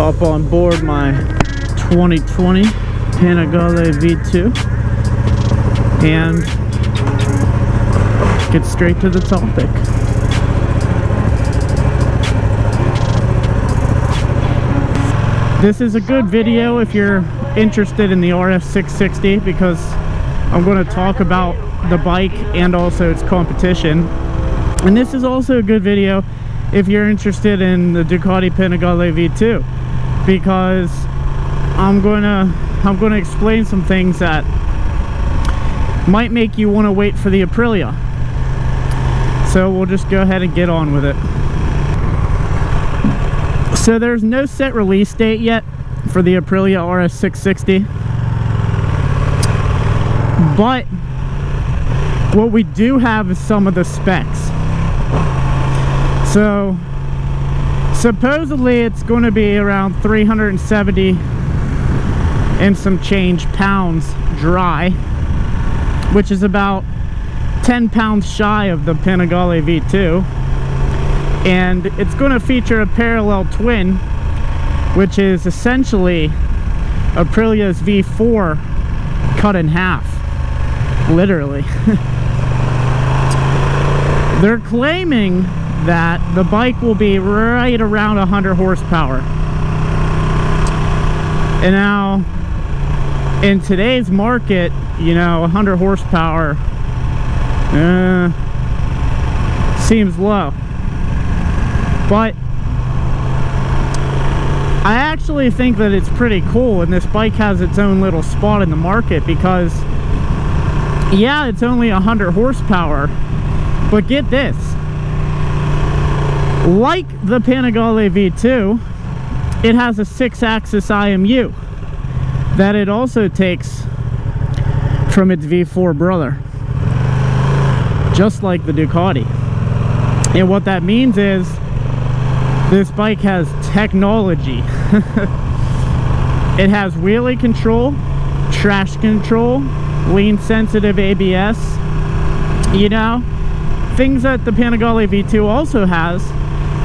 hop on board my 2020 Panigale V2 and get straight to the topic. This is a good video if you're interested in the RS660 because I'm going to talk about the bike and also its competition. And this is also a good video if you're interested in the Ducati Panigale V2 because I'm going to explain some things that might make you want to wait for the Aprilia. So we'll just go ahead and get on with it. So there's no set release date yet for the Aprilia RS660, but what we do have is some of the specs. So supposedly it's going to be around 370 and some change pounds dry, which is about 10 pounds shy of the Panigale V2. And it's going to feature a parallel twin, which is essentially Aprilia's V4 cut in half, literally. They're claiming that the bike will be right around 100 horsepower. And now, in today's market, you know, 100 horsepower seems low. But I actually think that it's pretty cool, and this bike has its own little spot in the market because, yeah, it's only 100 horsepower, but get this. Like the Panigale V2, it has a 6-axis IMU that it also takes from its V4 brother, just like the Ducati. And what that means is this bike has technology. It has wheelie control, traction control, lean sensitive ABS, you know, things that the Panigale V2 also has,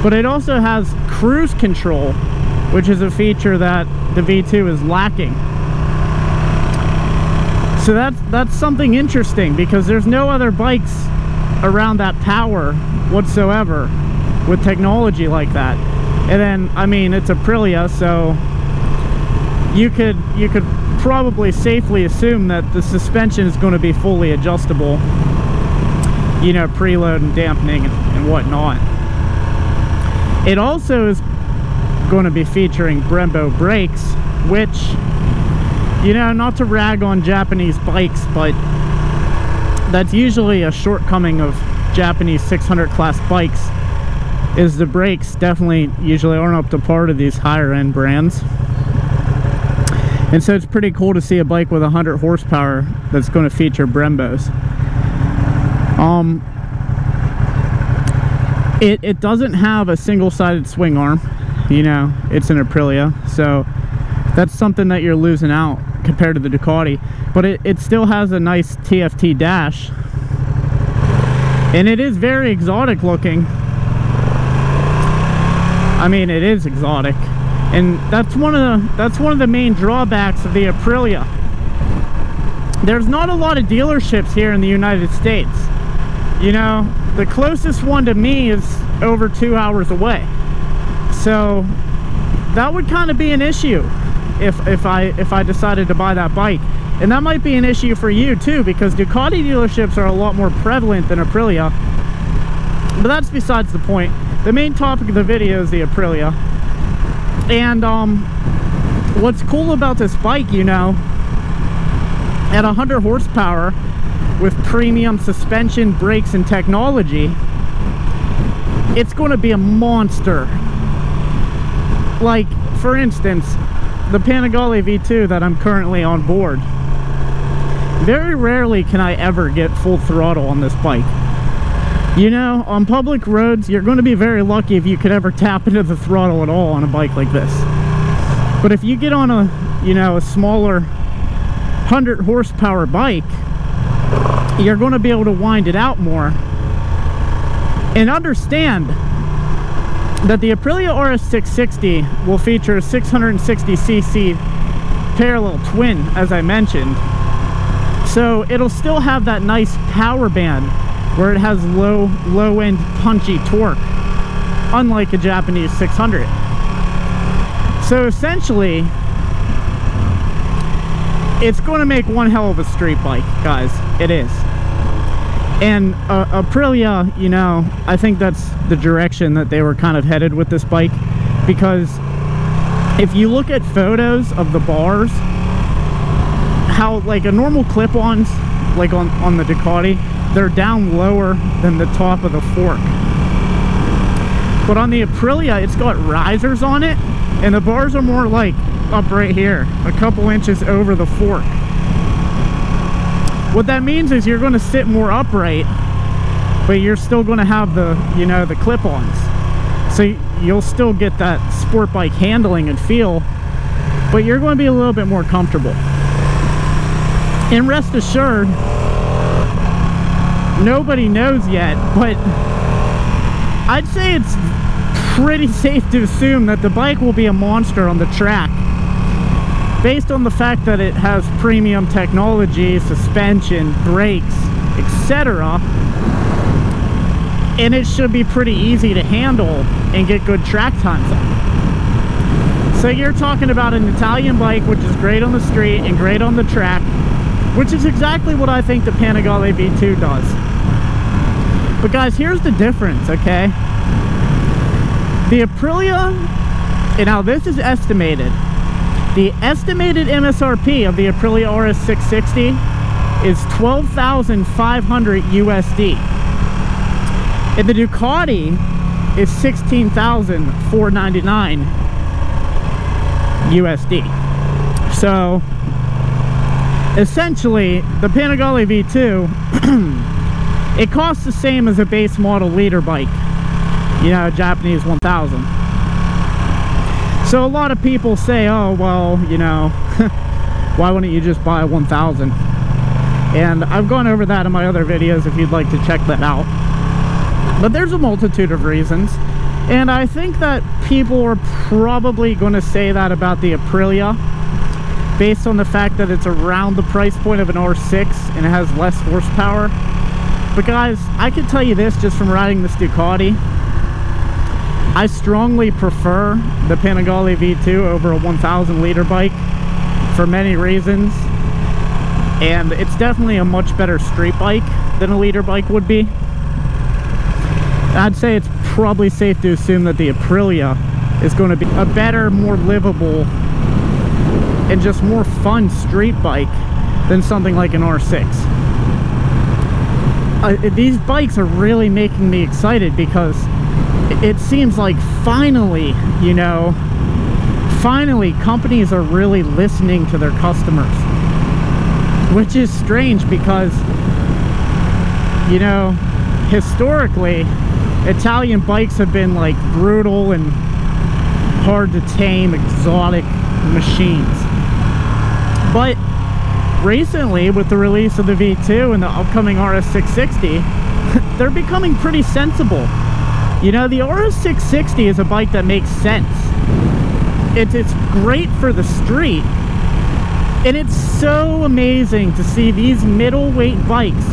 but it also has cruise control, which is a feature that the V2 is lacking. So that's something interesting because there's no other bikes around that power whatsoever with technology like that. And then, I mean, it's Aprilia, so you could probably safely assume that the suspension is going to be fully adjustable, you know, preload and dampening and whatnot. It also is going to be featuring Brembo brakes, which, you know, not to rag on Japanese bikes, but that's usually a shortcoming of Japanese 600 class bikes, is the brakes definitely usually aren't up to par to these higher end brands. And so it's pretty cool to see a bike with 100 horsepower that's going to feature Brembos. It doesn't have a single-sided swing arm, you know, it's an Aprilia, so that's something that you're losing out compared to the Ducati. But it still has a nice TFT dash, and it is very exotic looking. I mean, it is exotic, and that's one of the main drawbacks of the Aprilia. There's not a lot of dealerships here in the United States. You know, the closest one to me is over 2 hours away, so that would kind of be an issue if I decided to buy that bike. And that might be an issue for you too, because Ducati dealerships are a lot more prevalent than Aprilia. But that's besides the point. The main topic of the video is the Aprilia. And what's cool about this bike, you know, at 100 horsepower with premium suspension, brakes, and technology, it's going to be a monster. Like, for instance, the Panigale V2 that I'm currently on board, very rarely can I ever get full throttle on this bike. You know, on public roads, you're going to be very lucky if you could ever tap into the throttle at all on a bike like this. But if you get on a, you know, a smaller 100 horsepower bike, you're going to be able to wind it out more. And understand, that the Aprilia RS660 will feature a 660cc parallel twin, as I mentioned. So it'll still have that nice power band where it has low-end punchy torque, unlike a Japanese 600. So essentially, it's going to make one hell of a street bike, guys. It is. And Aprilia, you know, I think that's the direction that they were kind of headed with this bike, because if you look at photos of the bars, how like a normal clip-ons, like on the Ducati, they're down lower than the top of the fork. But on the Aprilia, it's got risers on it, and the bars are more like up right here, a couple inches over the fork. What that means is you're going to sit more upright, but you're still going to have the, you know, the clip-ons. So you'll still get that sport bike handling and feel, but you're going to be a little bit more comfortable. And rest assured, nobody knows yet, but I'd say it's pretty safe to assume that the bike will be a monster on the track, based on the fact that it has premium technology, suspension, brakes, etc. And it should be pretty easy to handle and get good track times on. So you're talking about an Italian bike which is great on the street and great on the track, which is exactly what I think the Panigale V2 does. But guys, here's the difference, okay? The Aprilia, and now this is estimated, the estimated MSRP of the Aprilia RS660 is $12,500 USD. And the Ducati is $16,499 USD. So essentially, the Panigale V2, it costs the same as a base model leader bike, you know, Japanese 1000. So a lot of people say, oh, well, you know, why wouldn't you just buy a 1000? And I've gone over that in my other videos if you'd like to check that out. But there's a multitude of reasons. And I think that people are probably going to say that about the Aprilia, based on the fact that it's around the price point of an R6 and it has less horsepower. But guys, I can tell you this just from riding this Ducati, I strongly prefer the Panigale V2 over a 1000 liter bike for many reasons. And it's definitely a much better street bike than a liter bike would be. I'd say it's probably safe to assume that the Aprilia is going to be a better, more livable, and just more fun street bike than something like an R6. These bikes are really making me excited, because it seems like finally, you know, finally companies are really listening to their customers, which is strange because, you know, historically Italian bikes have been like brutal and hard to tame, exotic machines. But recently, with the release of the V2 and the upcoming RS660, they're becoming pretty sensible. You know, the RS660 is a bike that makes sense. It's great for the street. And it's so amazing to see these middleweight bikes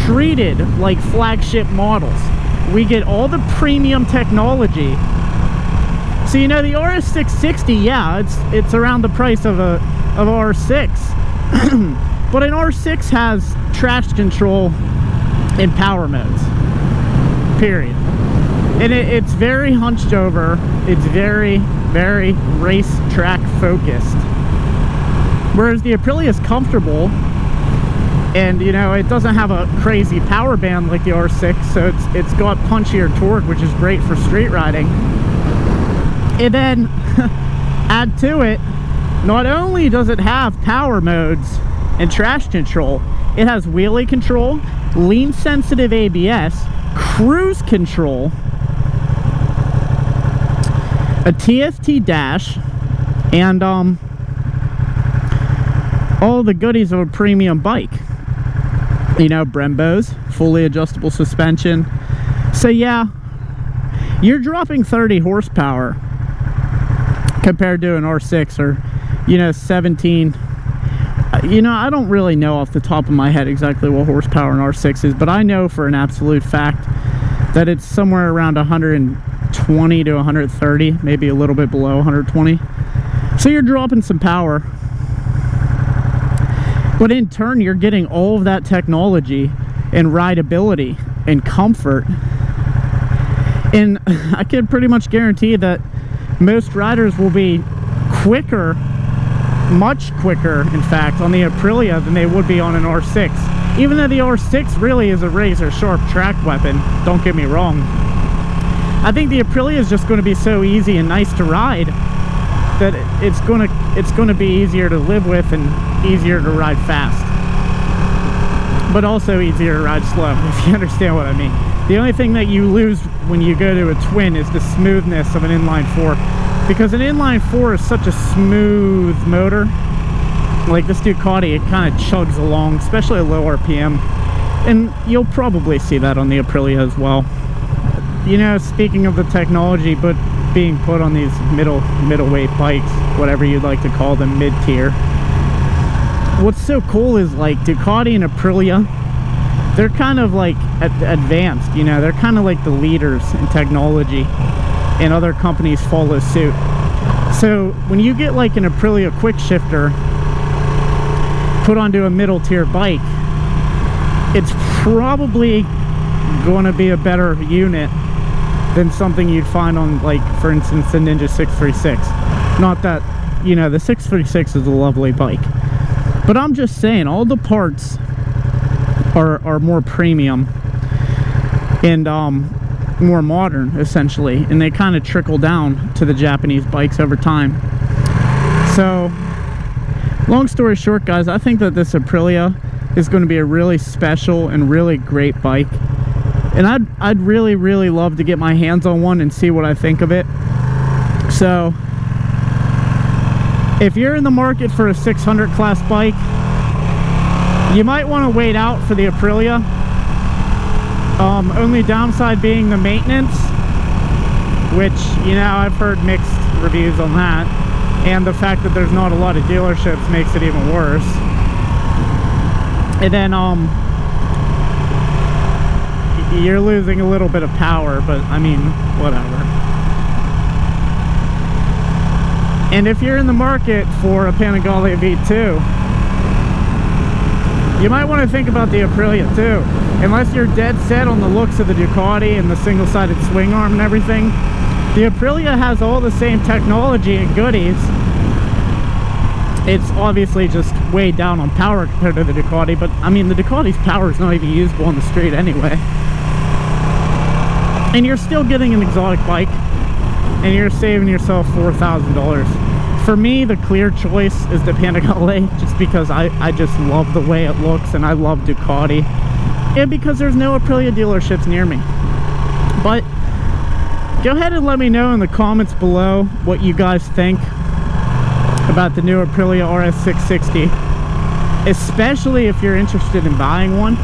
treated like flagship models. We get all the premium technology. So, you know, the RS660, yeah, it's around the price of a R6. But an R6 has traction control in power modes. Period. And it's very hunched over. It's very, very racetrack focused. Whereas the Aprilia is comfortable, and, you know, it doesn't have a crazy power band like the R6, so it's got punchier torque, which is great for street riding. And then add to it, not only does it have power modes and traction control, it has wheelie control, lean sensitive ABS, cruise control, a TFT dash, and all the goodies of a premium bike. You know, Brembos, fully adjustable suspension. So yeah, you're dropping 30 horsepower compared to an R6 or, you know, 17. You know, I don't really know off the top of my head exactly what horsepower an R6 is, but I know for an absolute fact that it's somewhere around 120 to 130, maybe a little bit below 120. So you're dropping some power. But in turn, you're getting all of that technology and rideability and comfort. And I can pretty much guarantee that most riders will be quicker, much quicker, in fact, on the Aprilia than they would be on an R6. Even though the R6 really is a razor-sharp track weapon, don't get me wrong. I think the Aprilia is just going to be so easy and nice to ride that it's going to be easier to live with and easier to ride fast, but also easier to ride slow, if you understand what I mean. The only thing that you lose when you go to a twin is the smoothness of an inline 4, because an inline 4 is such a smooth motor. Like this Ducati, it kind of chugs along, especially at low RPM, and you'll probably see that on the Aprilia as well. You know, speaking of the technology but being put on these middleweight bikes, whatever you'd like to call them, mid-tier, what's so cool is like Ducati and Aprilia, they're kind of like advanced, you know, they're kind of like the leaders in technology, and other companies follow suit. So when you get like an Aprilia quick shifter put onto a middle tier bike, it's probably going to be a better unit than something you'd find on, like, for instance, the Ninja 636. Not that, you know, the 636 is a lovely bike, but I'm just saying all the parts are more premium and more modern, essentially, and they kind of trickle down to the Japanese bikes over time. So long story short, guys, I think that this Aprilia is going to be a really special and really great bike, and I'd really, really love to get my hands on one and see what I think of it. So if you're in the market for a 600 class bike, you might want to wait out for the Aprilia. Only downside being the maintenance, which, you know, I've heard mixed reviews on that, and the fact that there's not a lot of dealerships makes it even worse. And then you're losing a little bit of power, but I mean, whatever. And if you're in the market for a Panigale V2, you might want to think about the Aprilia too. Unless you're dead set on the looks of the Ducati and the single-sided swing arm and everything, the Aprilia has all the same technology and goodies. It's obviously just way down on power compared to the Ducati, but I mean, the Ducati's power is not even usable on the street anyway. And you're still getting an exotic bike, and you're saving yourself $4,000. For me, the clear choice is the Panigale, just because I just love the way it looks, and I love Ducati, and because there's no Aprilia dealerships near me. But go ahead and let me know in the comments below what you guys think about the new Aprilia RS660, especially if you're interested in buying one,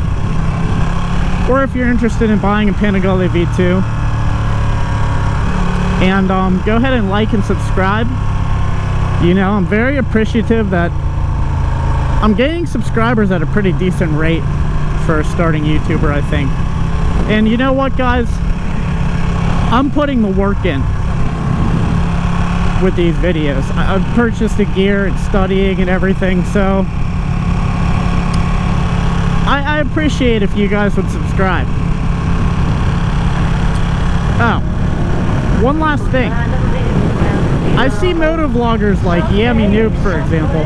or if you're interested in buying a Panigale V2. And go ahead and like and subscribe. You know, I'm very appreciative that I'm gaining subscribers at a pretty decent rate for a starting YouTuber, I think. And you know what, guys? I'm putting the work in with these videos. I've purchased the gear and studying and everything, so I appreciate if you guys would subscribe. Oh, one last thing. I see moto vloggers like Yami Noob, for example,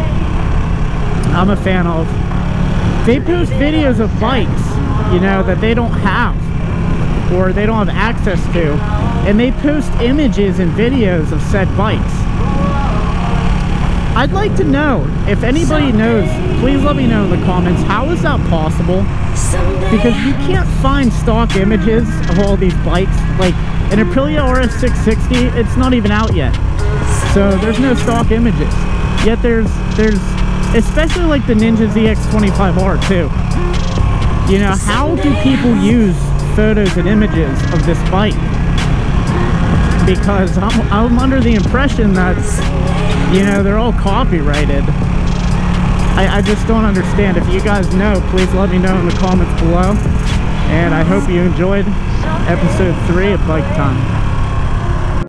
I'm a fan of. They post videos of bikes, you know, that they don't have, or they don't have access to, and they post images and videos of said bikes. I'd like to know, if anybody knows, please let me know in the comments, how is that possible? Because you can't find stock images of all these bikes. Like an Aprilia RS660, it's not even out yet. So there's no stock images. Yet there's especially like the Ninja ZX25R too. You know, how do people use photos and images of this bike? because I'm under the impression that, you know, they're all copyrighted. I just don't understand. If you guys know, please let me know in the comments below. And I hope you enjoyed episode 3 of Bike Time.